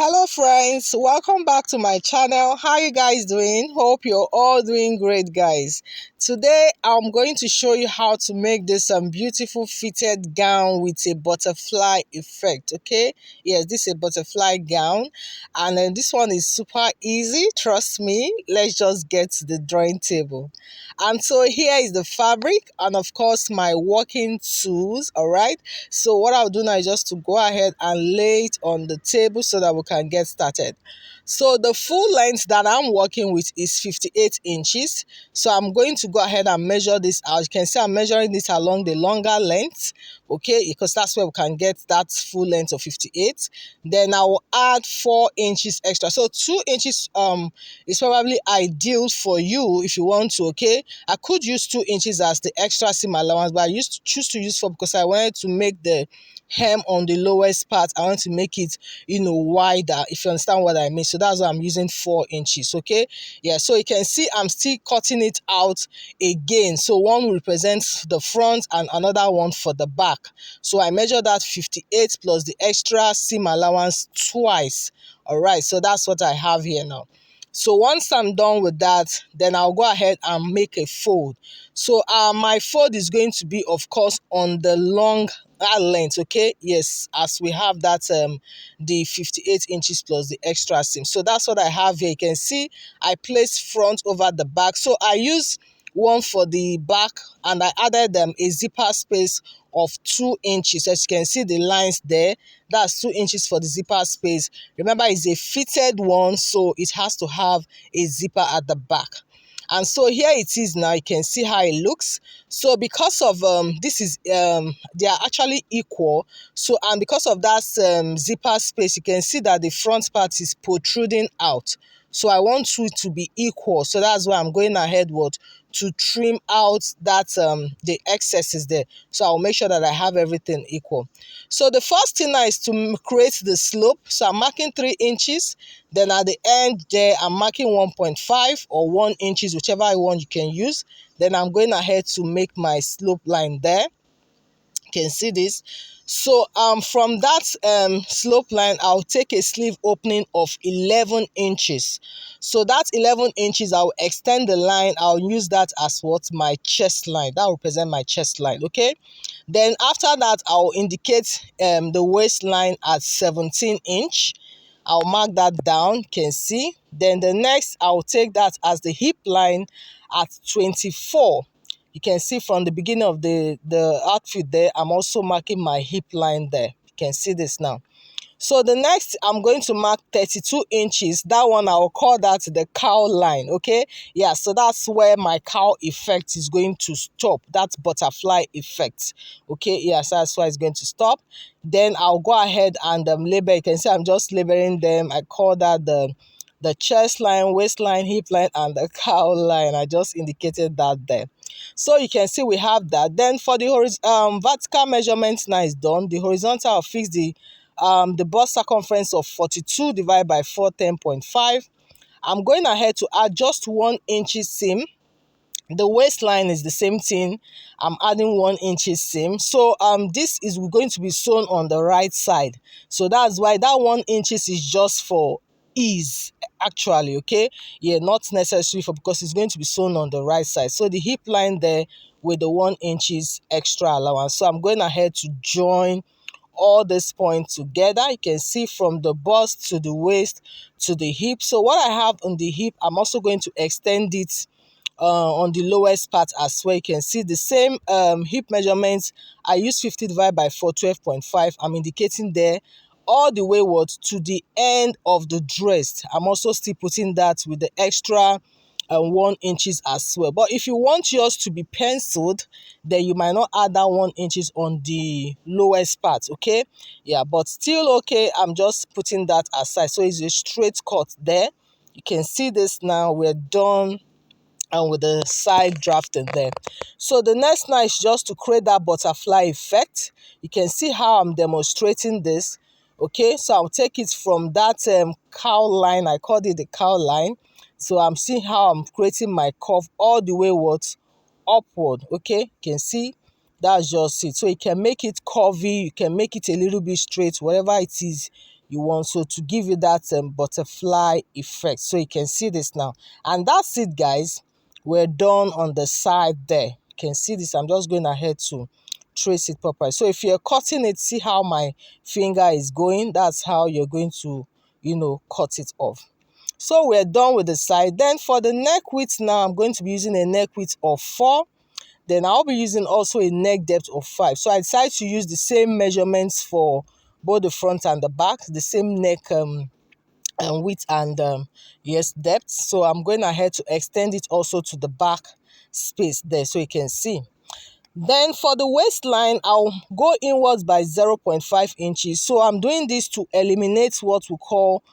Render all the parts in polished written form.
Hello friends, welcome back to my channel. How you guys doing? Hope you're all doing great, guys. Today I'm going to show you how to make this beautiful fitted gown with a butterfly effect. Okay, yes, this is a butterfly gown, and this one is super easy, trust me. Let's just get to the drawing table. And so here is the fabric and of course my working tools. All right, so what I'll do now is just to go ahead and lay it on the table so that we can get started. So the full length that I'm working with is 58 inches. So I'm going to go ahead and measure this out. You can see I'm measuring this along the longer length, okay, because that's where we can get that full length of 58. Then I will add 4 inches extra. So 2 inches is probably ideal for you if you want to, okay. I could use 2 inches as the extra seam allowance, but I choose to use 4 because I wanted to make the hem on the lowest part. I want to make it, wider, if you understand what I mean. So that's why I'm using 4 inches, okay. Yeah, so you can see I'm still cutting it out again. So one represents the front and another one for the back. So I measure that 58 plus the extra seam allowance twice. All right, so that's what I have here now. So once I'm done with that, then I'll go ahead and make a fold. So my fold is going to be, of course, on the long length, okay. Yes, as we have that the 58 inches plus the extra seam. So that's what I have here. You can see I placed front over the back. So I use one for the back and I added a zipper space of 2 inches. As you can see the lines there, that's 2 inches for the zipper space. Remember, it's a fitted one, so it has to have a zipper at the back. And so here it is now. You can see how it looks. So because of this is they are actually equal. So and because of that zipper space, you can see that the front part is protruding out. So I want it to be equal. So that's why I'm going ahead to trim out that the excesses there. So I'll make sure that I have everything equal. So the first thing now is to create the slope. So I'm marking 3 inches. Then at the end there, I'm marking 1.5 or 1 inches, whichever one you can use. Then I'm going ahead to make my slope line there. You can see this. So from that slope line, I'll take a sleeve opening of 11 inches. So that 11 inches, I'll extend the line. I'll use that as what? My chest line. That will represent my chest line, okay? Then after that, I'll indicate the waistline at 17 inch. I'll mark that down, you can see. Then the next, I'll take that as the hip line at 24. You can see from the beginning of the outfit there, I'm also marking my hip line there. You can see this now. So the next, I'm going to mark 32 inches. That one, I'll call that the cow line, okay? Yeah, so that's where my cow effect is going to stop, that butterfly effect, okay? Yeah, so that's why it's going to stop. Then I'll go ahead and label. You can see I'm just labeling them. I call that the chest line, waistline, hip line, and the cow line. I just indicated that there. So you can see we have that. Then for the vertical measurement now is done. The horizontal, I'll fix the bust circumference of 42 divided by 4, 10.5. I'm going ahead to add just 1 inch seam. The waistline is the same thing. I'm adding 1 inch seam. So this is going to be sewn on the right side. So that's why that 1 inch is just for ease, actually, okay? Yeah, not necessary for, because it's going to be sewn on the right side. So the hip line there with the 1 inch extra allowance. So I'm going ahead to join all these points together. You can see from the bust to the waist to the hip. So what I have on the hip, I'm also going to extend it on the lowest part as well. You can see the same hip measurements. I use 50 divided by 4, 12.5. I'm indicating there all the way to the end of the dress. I'm also still putting that with the extra 1 inch as well. But if you want yours to be penciled, then you might not add that 1 inch on the lowest part, okay? Yeah, but still okay. I'm just putting that aside. So it's a straight cut there. You can see this now. We're done and with the side drafting there. So the next now is just to create that butterfly effect. You can see how I'm demonstrating this. Okay, so I'll take it from that cow line. I called it the cow line. So I'm seeing how I'm creating my curve all the way upward. Okay, you can see that's just it. So you can make it curvy, you can make it a little bit straight, whatever it is you want, so to give you that butterfly effect. So you can see this now, and that's it, guys. We're done on the side there. You can see this. I'm just going ahead to trace it properly. So if you're cutting it, see how my finger is going. That's how you're going to, cut it off. So we're done with the side. Then for the neck width now, I'm going to be using a neck width of 4. Then I'll be using also a neck depth of 5. So I decided to use the same measurements for both the front and the back, the same neck and width and yes, depth. So I'm going ahead to extend it also to the back space there, so you can see. Then for the waistline, I'll go inwards by 0.5 inches. So I'm doing this to eliminate what we call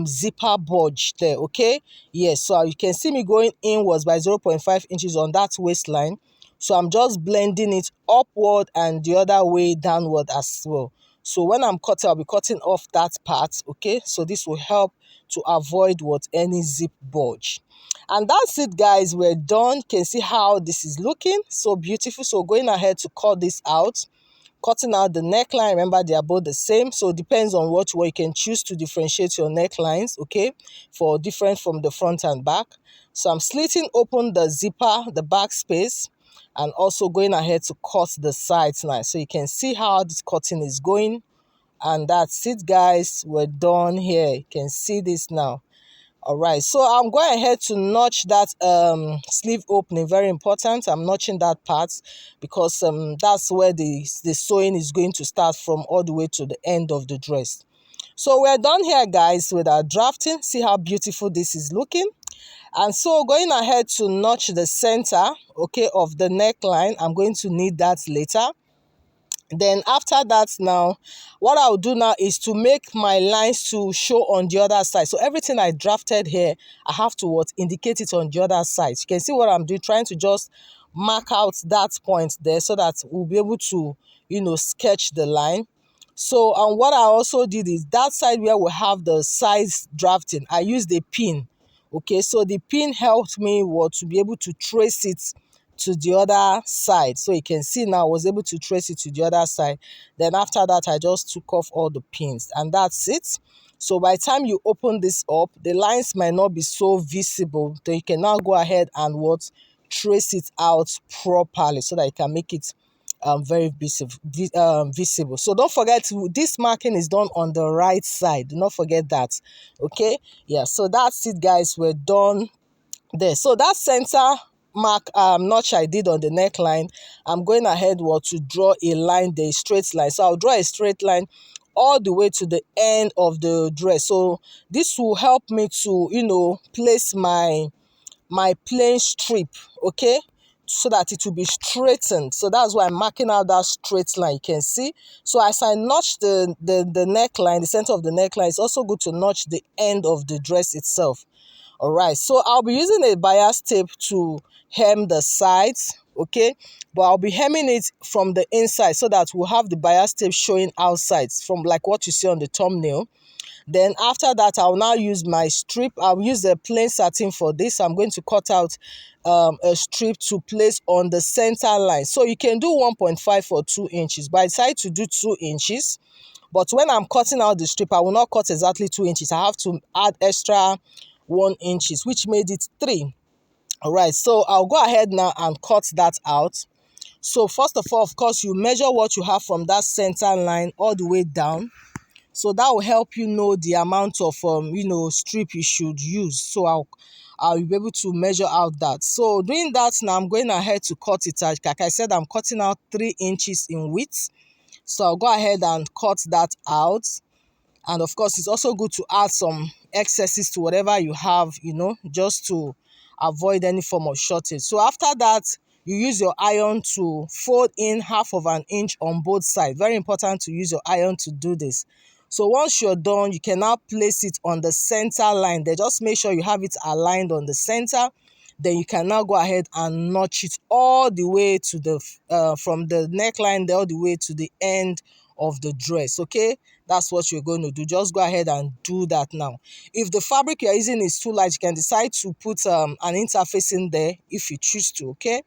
zipper bulge there, okay? Yes, so you can see me going inwards by 0.5 inches on that waistline. So I'm just blending it upward and the other way downward as well. So when I'm cutting, I'll be cutting off that part, okay? So this will help to avoid any zip bulge. And that's it, guys. We're done. You can see how this is looking so beautiful. So going ahead to cut this out, cutting out the neckline. Remember, they are both the same, so it depends on what you can choose to differentiate your necklines, okay, for different from the front and back. So I'm slitting open the zipper, the back space, and also going ahead to cut the sides now. So you can see how this cutting is going. And that's it, guys. We're done here. You can see this now. All right, so I'm going ahead to notch that sleeve opening. Very important. I'm notching that part because that's where the sewing is going to start from all the way to the end of the dress. So we're done here, guys, with our drafting. See how beautiful this is looking. And so going ahead to notch the center, okay, of the neckline. I'm going to need that later. Then after that, now what I'll do now is to make my lines to show on the other side. So everything I drafted here, I have to indicate it on the other side. You can see what I'm doing, trying to just mark out that point there so that we'll be able to, sketch the line. So what I also did is that side where we have the size drafting, I used a pin. Okay, so the pin helped me to be able to trace it to the other side. So you can see now I was able to trace it to the other side. Then after that, I just took off all the pins, and that's it. So by the time you open this up, the lines might not be so visible. Then you can now go ahead and trace it out properly so that you can make it very visible. So don't forget, this marking is done on the right side. Do not forget that. Okay, yeah, so that's it, guys. We're done there. So that center mark notch I did on the neckline, I'm going ahead to draw a line, the straight line. So I'll draw a straight line all the way to the end of the dress. So this will help me to place my plain strip, okay, so that it will be straightened. So that's why I'm marking out that straight line. You can see. So as I notch the neckline, the center of the neckline, it's also good to notch the end of the dress itself. All right, so I'll be using a bias tape to hem the sides, okay, but I'll be hemming it from the inside so that we'll have the bias tape showing outside, from like what you see on the thumbnail. Then after that, I'll now use my strip. I'll use the plain satin for this. I'm going to cut out a strip to place on the center line. So you can do 1.5 or 2 inches, but I decided to do 2 inches. But when I'm cutting out the strip, I will not cut exactly 2 inches. I have to add extra 1 inches, which made it 3. All right, so I'll go ahead now and cut that out. So first of all, of course, you measure what you have from that center line all the way down. So that will help you know the amount of strip you should use. So I'll be able to measure out that. So doing that now, I'm going ahead to cut it out. Like I said, I'm cutting out 3 inches in width. So I'll go ahead and cut that out. And of course, it's also good to add some excesses to whatever you have, just to avoid any form of shortage. So after that, you use your iron to fold in 1/2 inch on both sides. Very important to use your iron to do this. So once you're done, you can now place it on the center line there. Just make sure you have it aligned on the center. Then you can now go ahead and notch it all the way to the from the neckline there all the way to the end of the dress. Okay, that's what you're going to do. Just go ahead and do that now. If the fabric you're using is too light, you can decide to put an interface in there if you choose to. Okay,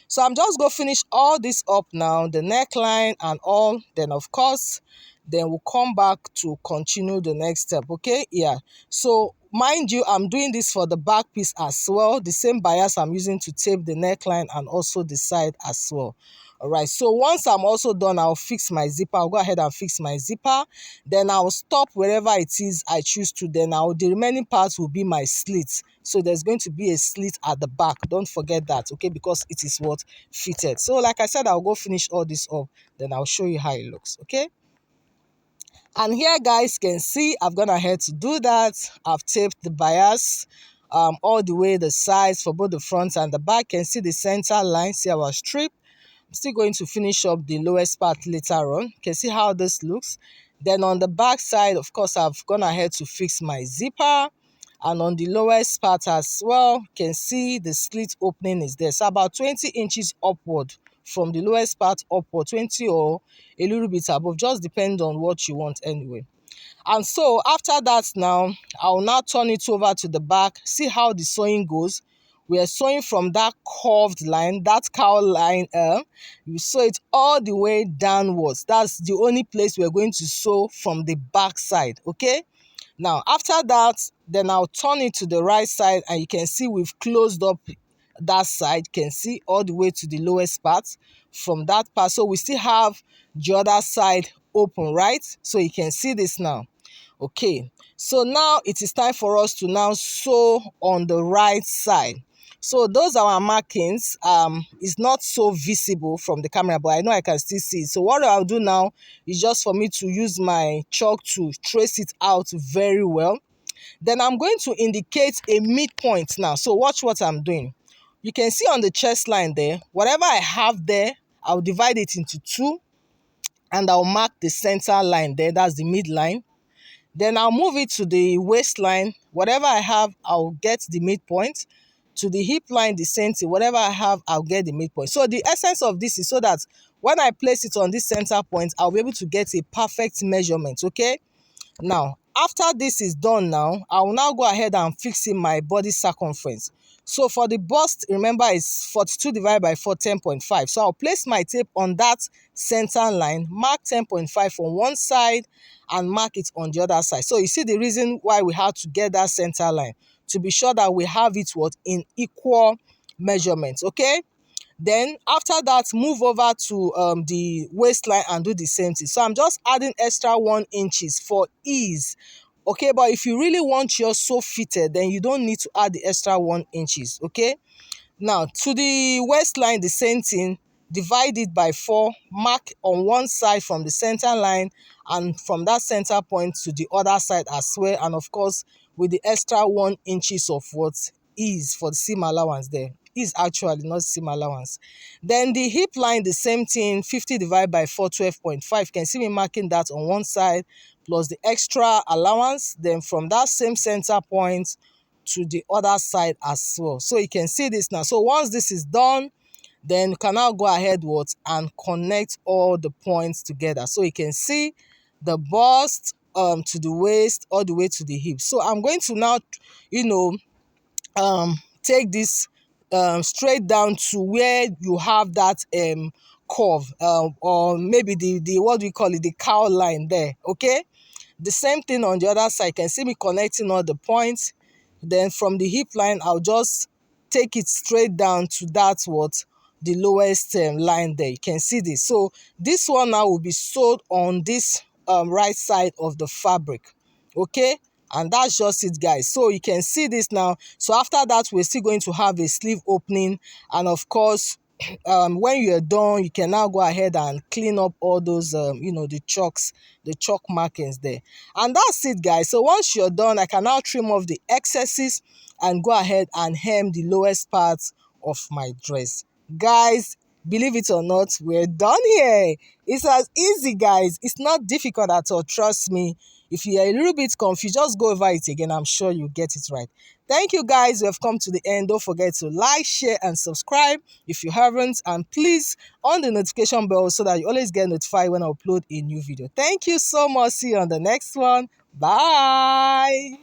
so I'm just going to finish all this up now, the neckline and all. Then of course then we'll come back to continue the next step. Okay, yeah. So mind you, I'm doing this for the back piece as well, the same bias I'm using to tape the neckline and also the side as well. All right, so once I'm also done, I'll fix my zipper. I'll go ahead and fix my zipper. Then I'll stop wherever it is I choose to. Then the remaining parts will be my slits. So there's going to be a slit at the back. Don't forget that, okay? Because it is what fitted. So like I said, I'll go finish all this up. Then I'll show you how it looks, okay? And here, guys, can see I've gone ahead to do that. I've taped the bias all the way the sides for both the front and the back. Can see the center line. See our strip. I'm still going to finish up the lowest part later on. Can see how this looks. Then on the back side, of course, I've gone ahead to fix my zipper. And on the lowest part as well, can see the slit opening is there. So about 20 inches upward from the lowest part upward, 20 or a little bit above, just depend on what you want anyway. And so after that now, I'll now turn it over to the back. See how the sewing goes. We are sewing from that curved line, that cowl line. You sew it all the way downwards. That's the only place we're going to sew from the back side, okay? Now, after that, then I'll turn it to the right side, and you can see we've closed up that side. You can see all the way to the lowest part from that part. So we still have the other side open, right? So you can see this now. Okay, so now it is time for us to now sew on the right side. So those are our markings. It's not so visible from the camera, but I know I can still see it. So what I'll do now is just for me to use my chalk to trace it out very well. Then I'm going to indicate a midpoint now. So watch what I'm doing. You can see on the chest line there, whatever I have there, I'll divide it into two, and I'll mark the center line there. That's the midline. Then I'll move it to the waistline. Whatever I have, I'll get the midpoint. To the hip line, the same thing. Whatever I have, I'll get the midpoint. So the essence of this is so that when I place it on this center point, I'll be able to get a perfect measurement, okay? Now, after this is done now, I will now go ahead and fix in my body circumference. So for the bust, remember, it's 42 divided by 4, 10.5. So I'll place my tape on that center line, mark 10.5 on one side, and mark it on the other side. So you see the reason why we have to get that center line, to be sure that we have it in equal measurements, okay? Then after that, move over to the waistline and do the same thing. So I'm just adding extra 1 inches for ease, okay? But if you really want yours so fitted, then you don't need to add the extra 1 inches, okay? Now to the waistline, the same thing. Divide it by 4, mark on one side from the center line, and from that center point to the other side as well. And of course, with the extra 1 inches of what is for the seam allowance there. Is actually not seam allowance. Then the hip line, the same thing, 50 divided by 4, 12.5. You can see me marking that on one side plus the extra allowance. Then from that same center point to the other side as well. So you can see this now. So once this is done, then you can now go ahead and connect all the points together. So you can see the bust to the waist all the way to the hip. So I'm going to now, take this straight down to where you have that curve, or maybe the what do you call it, the cowl line there, okay? The same thing on the other side. You can see me connecting all the points. Then from the hip line, I'll just take it straight down to the lowest line there. You can see this. So this one now will be sewed on this right side of the fabric, okay? And that's just it, guys. So you can see this now. So after that, we're still going to have a sleeve opening, and of course, when you're done, you can now go ahead and clean up all those the chalk markings there. And that's it, guys. So once you're done, I can now trim off the excesses and go ahead and hem the lowest part of my dress. Guys, believe it or not, we're done here. It's as easy, guys. It's not difficult at all, trust me. If you're a little bit confused, just go over it again. I'm sure you get it right. Thank you, guys. We have come to the end. Don't forget to like, share, and subscribe if you haven't. And please on the notification bell so that you always get notified when I upload a new video. Thank you so much. See you on the next one. Bye.